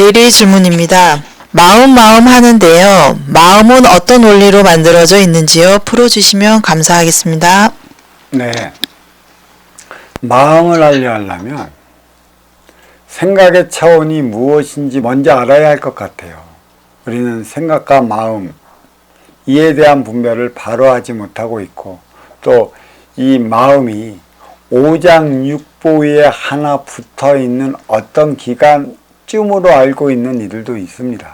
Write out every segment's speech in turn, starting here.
대리 질문입니다. 마음 하는데요. 마음은 어떤 원리로 만들어져 있는지요? 풀어주시면 감사하겠습니다. 네. 마음을 알려하려면 생각의 차원이 무엇인지 먼저 알아야 할 것 같아요. 우리는 생각과 마음, 이에 대한 분별을 바로 하지 못하고 있고, 또 이 마음이 오장육부에 하나 붙어 있는 어떤 기관쯤으로 알고 있는 이들도 있습니다.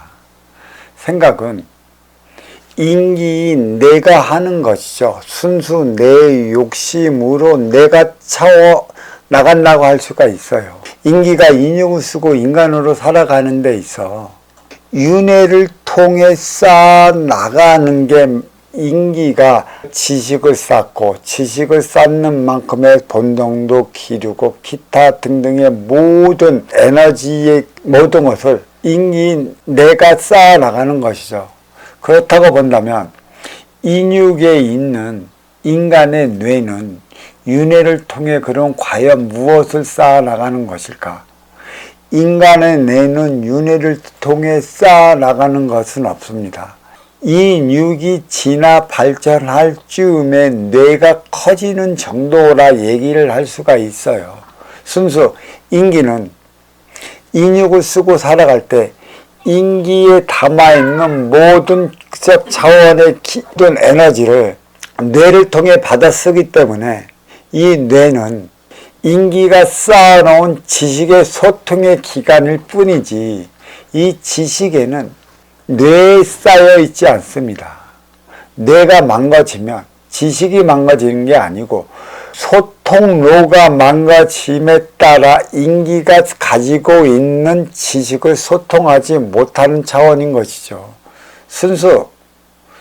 생각은 인기인 내가 하는 것이죠. 순수 내 욕심으로 내가 차워 나간다고 할 수가 있어요. 인기가 인육을 쓰고 인간으로 살아가는 데 있어 윤회를 통해 쌓아 나가는 게 인기가 지식을 쌓고 지식을 쌓는 만큼의 본능도 기르고 기타 등등의 모든 에너지의 모든 것을 인기인 내가 쌓아 나가는 것이죠. 그렇다고 본다면 인육에 있는 인간의 뇌는 윤회를 통해 그럼 과연 무엇을 쌓아 나가는 것일까? 인간의 뇌는 윤회를 통해 쌓아 나가는 것은 없습니다. 이 육이 진화 발전할 즈음에 뇌가 커지는 정도라 얘기를 할 수가 있어요. 순수 인기는 인육을 쓰고 살아갈 때 인기에 담아있는 모든 차원의 기존 에너지를 뇌를 통해 받아 쓰기 때문에 이 뇌는 인기가 쌓아놓은 지식의 소통의 기관일 뿐이지 이 지식에는 뇌에 쌓여 있지 않습니다. 뇌가 망가지면 지식이 망가지는 게 아니고 소통로가 망가짐에 따라 인기가 가지고 있는 지식을 소통하지 못하는 차원인 것이죠. 순수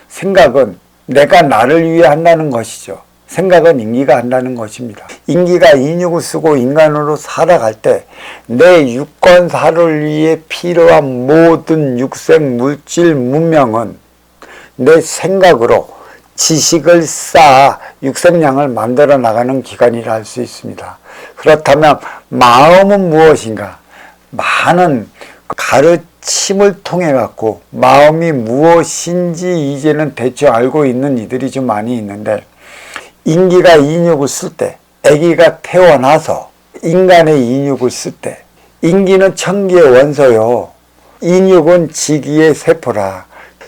생각은 내가 나를 위해 한다는 것이죠. 생각은 인기가 한다는 것입니다. 인기가 인육을 쓰고 인간으로 살아갈 때 내 육건사를 위해 필요한 모든 육생 물질 문명은 내 생각으로 지식을 쌓아 육생량을 만들어 나가는 기관이라 할 수 있습니다. 그렇다면 마음은 무엇인가? 많은 가르침을 통해 갖고 마음이 무엇인지 이제는 대충 알고 있는 이들이 좀 많이 있는데, 인기가 인육을 쓸 때, 아기가 태어나서 인간의 인육을 쓸 때, 인기는 천기의 원소요, 인육은 지기의 세포라.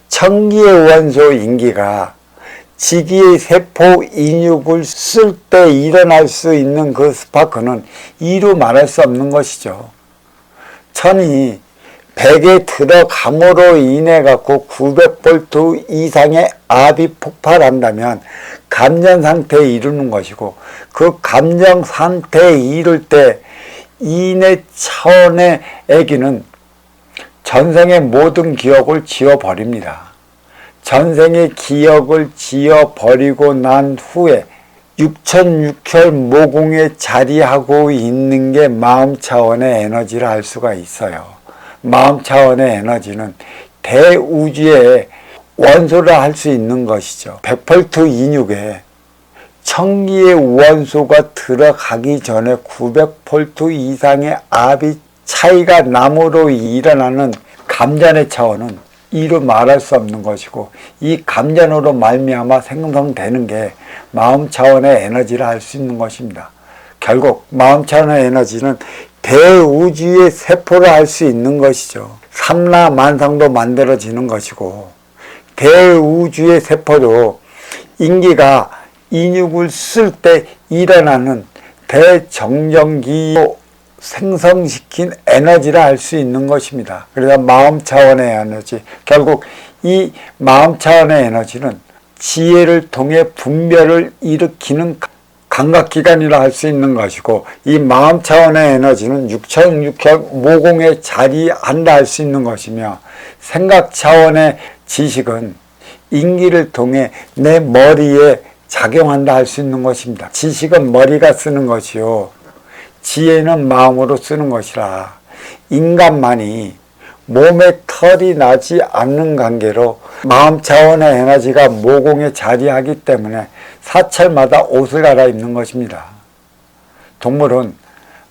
천기의 원소 인기가 지기의 세포 인육을 쓸 때 일어날 수 있는 그 스파크는 이루 말할 수 없는 것이죠. 천이 100에 들어감으로 인해 갖고 900V 이상의 압이 폭발한다면 감전 상태에 이르는 것이고, 그 감정 상태에 이를 때 인의 차원의 아기는 전생의 모든 기억을 지워버립니다. 전생의 기억을 지워버리고 난 후에 육천육혈 모공에 자리하고 있는 게 마음 차원의 에너지라 할 수가 있어요. 마음 차원의 에너지는 대우주의 원소라 할 수 있는 것이죠. 100V 인육에 천기의 원소가 들어가기 전에 900V 이상의 압이 차이가 남으로 일어나는 감전의 차원은 이루 말할 수 없는 것이고, 이 감전으로 말미암아 생성되는 게 마음 차원의 에너지라 할 수 있는 것입니다. 결국 마음 차원의 에너지는 대우주의 세포라 할 수 있는 것이죠. 삼라만상도 만들어지는 것이고, 대우주의 세포도 인기가 인육을 쓸 때 일어나는 대정전기로 생성시킨 에너지라 할 수 있는 것입니다. 그래서 마음 차원의 에너지, 결국 이 마음 차원의 에너지는 지혜를 통해 분별을 일으키는 감각기관이라 할 수 있는 것이고, 이 마음 차원의 에너지는 육천육혈 모공에 자리한다 할 수 있는 것이며, 생각 차원의 지식은 인기를 통해 내 머리에 작용한다 할 수 있는 것입니다. 지식은 머리가 쓰는 것이요, 지혜는 마음으로 쓰는 것이라, 인간만이 몸에 털이 나지 않는 관계로 마음 차원의 에너지가 모공에 자리하기 때문에 사철마다 옷을 갈아입는 것입니다. 동물은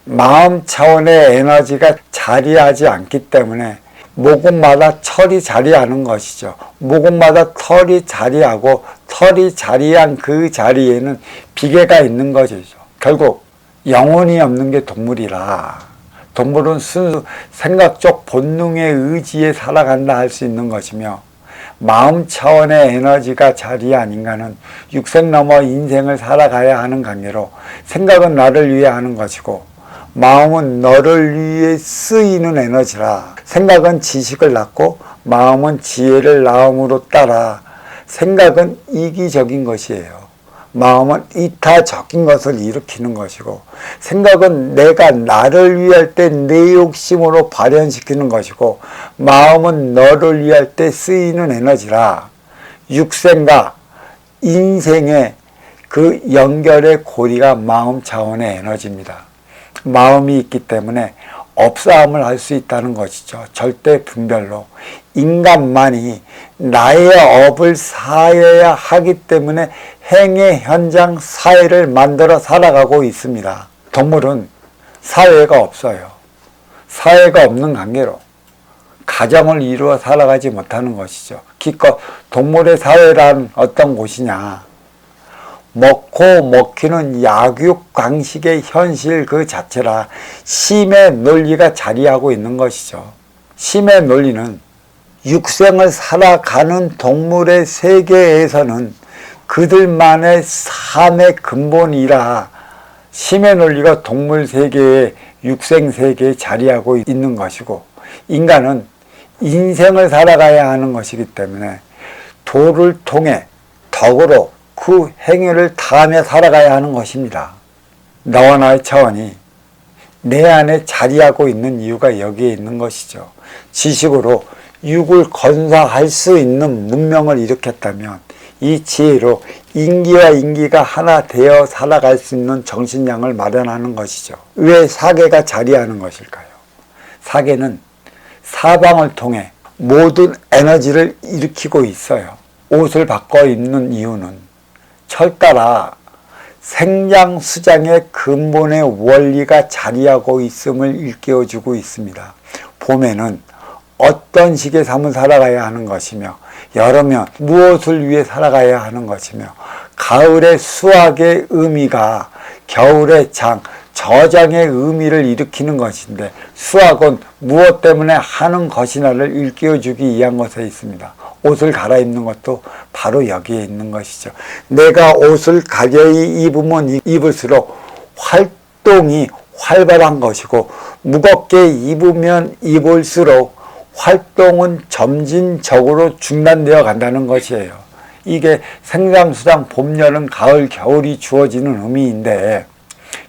마음 차원의 에너지가 자리하지 않기 때문에 모근마다 털이 자리하는 것이죠. 모근마다 털이 자리하고 털이 자리한 그 자리에는 비계가 있는 것이죠. 결국 영혼이 없는 게 동물이라, 동물은 순수 생각적 본능의 의지에 살아간다 할 수 있는 것이며, 마음 차원의 에너지가 자리한 인간은 육생 넘어 인생을 살아가야 하는 관계로, 생각은 나를 위해 하는 것이고 마음은 너를 위해 쓰이는 에너지라, 생각은 지식을 낳고 마음은 지혜를 낳음으로 따라 생각은 이기적인 것이에요. 마음은 이타적인 것을 일으키는 것이고, 생각은 내가 나를 위할 때 내 욕심으로 발현시키는 것이고, 마음은 너를 위할 때 쓰이는 에너지라, 육생과 인생의 그 연결의 고리가 마음 차원의 에너지입니다. 마음이 있기 때문에 업싸움을 할 수 있다는 것이죠. 절대 분별로. 인간만이 나의 업을 사해야 하기 때문에 행의 현장 사회를 만들어 살아가고 있습니다. 동물은 사회가 없어요. 사회가 없는 관계로 가정을 이루어 살아가지 못하는 것이죠. 기껏 동물의 사회란 어떤 곳이냐, 먹고 먹히는 약육강식의 현실 그 자체라 심의 논리가 자리하고 있는 것이죠. 심의 논리는 육생을 살아가는 동물의 세계에서는 그들만의 삶의 근본이라 심의 논리가 동물 세계에, 육생 세계에 자리하고 있는 것이고, 인간은 인생을 살아가야 하는 것이기 때문에 도를 통해 덕으로 그 행위를 다하며 살아가야 하는 것입니다. 너와 나의 차원이 내 안에 자리하고 있는 이유가 여기에 있는 것이죠. 지식으로 육을 건사할 수 있는 문명을 일으켰다면 이 지혜로 인기와 인기가 하나 되어 살아갈 수 있는 정신량을 마련하는 것이죠. 왜 사계가 자리하는 것일까요? 사계는 사방을 통해 모든 에너지를 일으키고 있어요. 옷을 바꿔 입는 이유는 철따라 생장수장의 근본의 원리가 자리하고 있음을 일깨워주고 있습니다. 봄에는 어떤 식의 삶을 살아가야 하는 것이며, 여름면 무엇을 위해 살아가야 하는 것이며, 가을의 수확의 의미가 겨울의 장, 저장의 의미를 일으키는 것인데, 수확은 무엇 때문에 하는 것이냐를 일깨워주기 위한 것에 있습니다. 옷을 갈아입는 것도 바로 여기에 있는 것이죠. 내가 옷을 가벼이 입으면 입을수록 활동이 활발한 것이고, 무겁게 입으면 입을수록 활동은 점진적으로 중단되어 간다는 것이에요. 이게 생장수장 봄, 여름, 가을, 겨울이 주어지는 의미인데,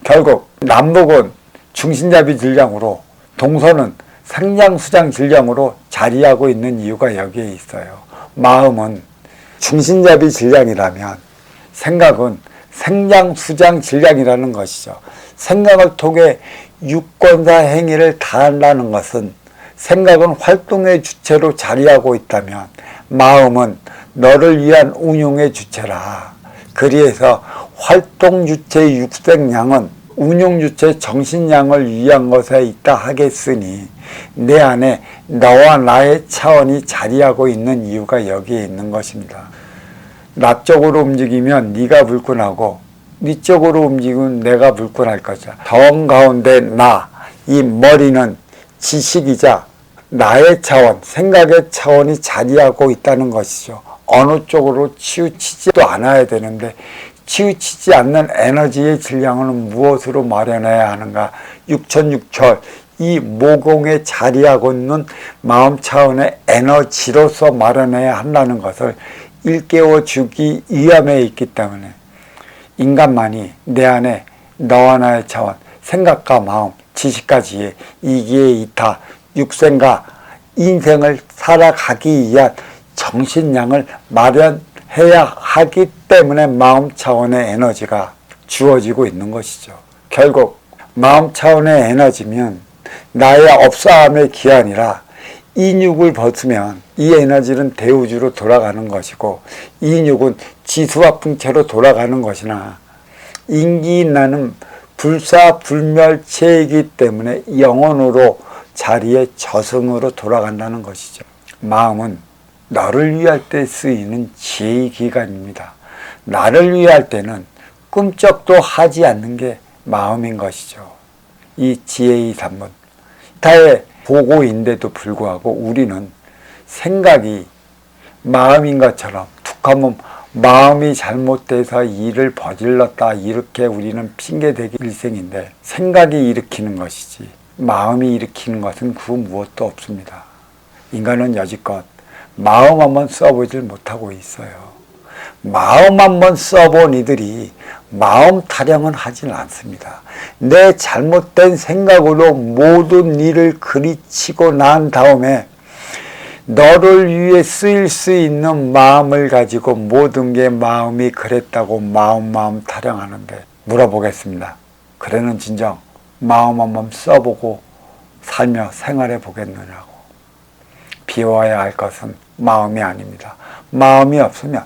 결국 남북은 중신잡이 질량으로, 동서는 생장수장 질량으로 자리하고 있는 이유가 여기에 있어요. 마음은 중신잡이 질량이라면 생각은 생장수장 질량이라는 것이죠. 생각을 통해 유권사 행위를 다한다는 것은, 생각은 활동의 주체로 자리하고 있다면 마음은 너를 위한 운용의 주체라. 그래서 활동 주체 육생량은 운용 주체 정신량을 위한 것에 있다 하겠으니, 내 안에 너와 나의 차원이 자리하고 있는 이유가 여기에 있는 것입니다. 나 쪽으로 움직이면 네가 불끈하고, 네 쪽으로 움직이면 내가 불끈할 것이다. 정 가운데 나, 이 머리는 지식이자 나의 차원, 생각의 차원이 자리하고 있다는 것이죠. 어느 쪽으로 치우치지도 않아야 되는데, 치우치지 않는 에너지의 질량은 무엇으로 마련해야 하는가? 육천육철, 이 모공에 자리하고 있는 마음 차원의 에너지로서 마련해야 한다는 것을 일깨워 주기 위함에 있기 때문에, 인간만이 내 안에 너와 나의 차원, 생각과 마음, 지식과 지혜, 이기에 이타, 육생과 인생을 살아가기 위한 정신량을 마련해야 하기 때문에 마음 차원의 에너지가 주어지고 있는 것이죠. 결국 마음 차원의 에너지면 나의 업사함의 기한이라, 인육을 벗으면 이 에너지는 대우주로 돌아가는 것이고, 인육은 지수와 풍채로 돌아가는 것이나, 인기 나는 불사불멸체이기 때문에 영원으로 자리에 저승으로 돌아간다는 것이죠. 마음은 너를 위할 때 쓰이는 지혜의 기관입니다. 나를 위할 때는 꿈쩍도 하지 않는 게 마음인 것이죠. 이 지혜의 산문, 타의 보고인데도 불구하고 우리는 생각이 마음인 것처럼 툭하면 마음이 잘못돼서 일을 저질렀다 이렇게 우리는 핑계대기 일생인데, 생각이 일으키는 것이지 마음이 일으키는 것은 그 무엇도 없습니다. 인간은 여지껏 마음 한번 써보질 못하고 있어요. 마음 한번 써본 이들이 마음 타령은 하진 않습니다. 내 잘못된 생각으로 모든 일을 그리치고 난 다음에 너를 위해 쓰일 수 있는 마음을 가지고 모든 게 마음이 그랬다고 마음 타령하는데, 물어보겠습니다. 그래는 진정 마음 한번 써보고 살며 생활해 보겠느냐고. 비워야 할 것은 마음이 아닙니다. 마음이 없으면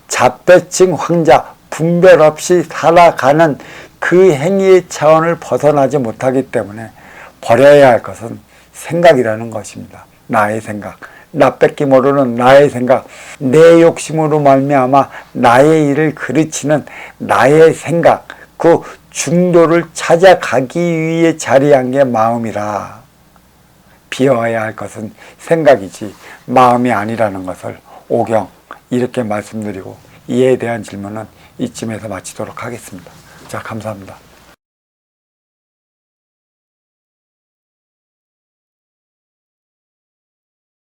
자폐증 환자 분별 없이 살아가는 그 행위의 차원을 벗어나지 못하기 때문에 버려야 할 것은 생각이라는 것입니다. 나의 생각, 나 뺏기 모르는 나의 생각, 내 욕심으로 말미암아 나의 일을 그르치는 나의 생각, 그 중도를 찾아가기 위해 자리한 게 마음이라 비워야 할 것은 생각이지 마음이 아니라는 것을 오경 이렇게 말씀드리고, 이에 대한 질문은 이쯤에서 마치도록 하겠습니다. 자, 감사합니다.